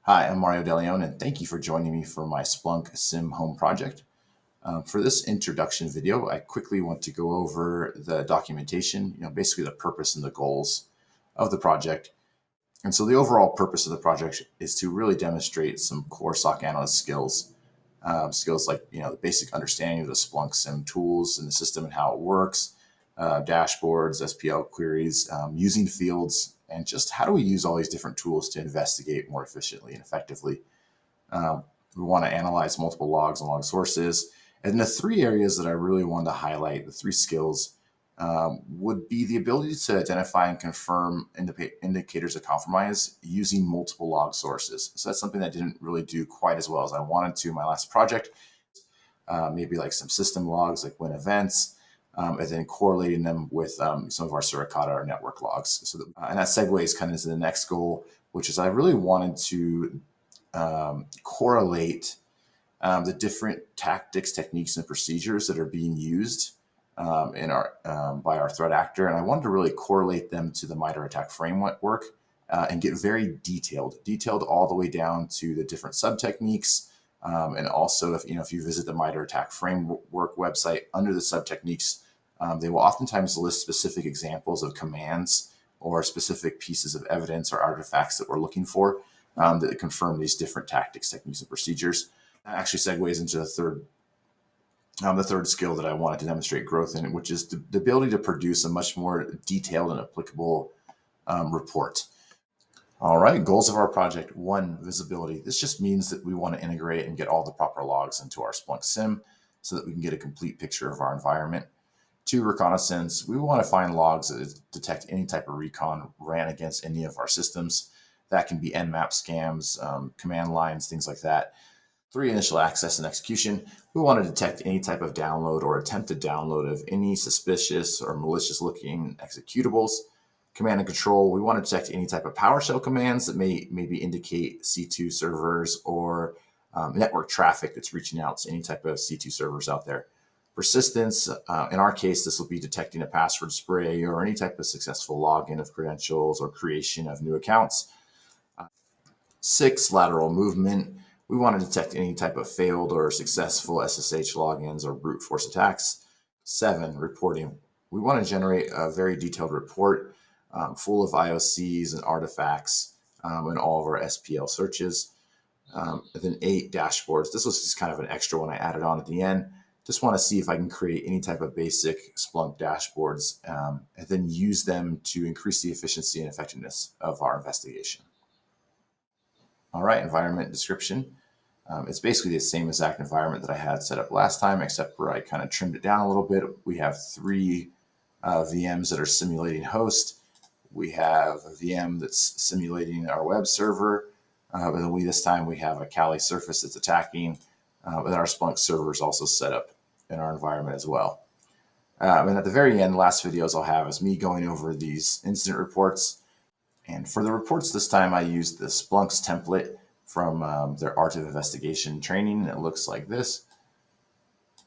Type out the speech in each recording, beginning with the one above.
Hi, I'm Mario DeLeon, and thank you for joining me for my Splunk SIEM home project. For this introduction video, I quickly want to go over the documentation, basically the purpose and the goals of the project. And so the overall purpose of the project is to really demonstrate some core SOC analyst skills, skills like, the basic understanding of the Splunk SIEM tools and the system and how it works, dashboards, SPL queries, using fields, and just how do we use all these different tools to investigate more efficiently and effectively. Um, we want to analyze multiple logs and log sources. And the three areas that I really wanted to highlight, the three skills, would be the ability to identify and confirm indicators of compromise using multiple log sources. So that's something that I didn't really do quite as well as I wanted to in my last project. Maybe like some system logs, like when events, and then correlating them with some of our Suricata or network logs. And that segues kind of into the next goal, which is I really wanted to correlate the different tactics, techniques, and procedures that are being used in our by our threat actor, and I wanted to really correlate them to the MITRE ATT&CK framework and get very detailed all the way down to the different sub techniques. And also, if you visit the MITRE ATT&CK framework website, under the sub techniques, they will oftentimes list specific examples of commands or specific pieces of evidence or artifacts that we're looking for that confirm these different tactics, techniques, and procedures. That actually segues into the third skill that I wanted to demonstrate growth in, which is the ability to produce a much more detailed and applicable report. All right, goals of our project. 1, visibility. This just means that we want to integrate and get all the proper logs into our Splunk SIEM so that we can get a complete picture of our environment. 2, reconnaissance. We want to find logs that detect any type of recon ran against any of our systems. That can be Nmap scams, command lines, things like that. 3, initial access and execution. We want to detect any type of download or attempted download of any suspicious or malicious looking executables. Command and control. We want to detect any type of PowerShell commands that may maybe indicate C2 servers or network traffic that's reaching out to any type of C2 servers out there. Persistence. In our case, this will be detecting a password spray or any type of successful login of credentials or creation of new accounts. 6, lateral movement. We want to detect any type of failed or successful SSH logins or brute force attacks. 7, reporting. We want to generate a very detailed report full of IOCs and artifacts in all of our SPL searches. And then 8, dashboards. This was just kind of an extra one I added on at the end. Just want to see if I can create any type of basic Splunk dashboards and then use them to increase the efficiency and effectiveness of our investigation. All right, environment description. It's basically the same exact environment that I had set up last time, except where I kind of trimmed it down a little bit. We have 3 VMs that are simulating host. We have a VM that's simulating our web server. And then this time we have a Kali surface that's attacking. And then our Splunk server is also set up in our environment as well. And at the very end, the last videos I'll have is me going over these incident reports. And for the reports this time, I used the Splunk's template from their Art of Investigation training. It looks like this.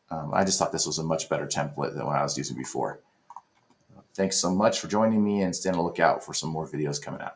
I just thought this was a much better template than what I was using before. Thanks so much for joining me, and stay on the lookout for some more videos coming out.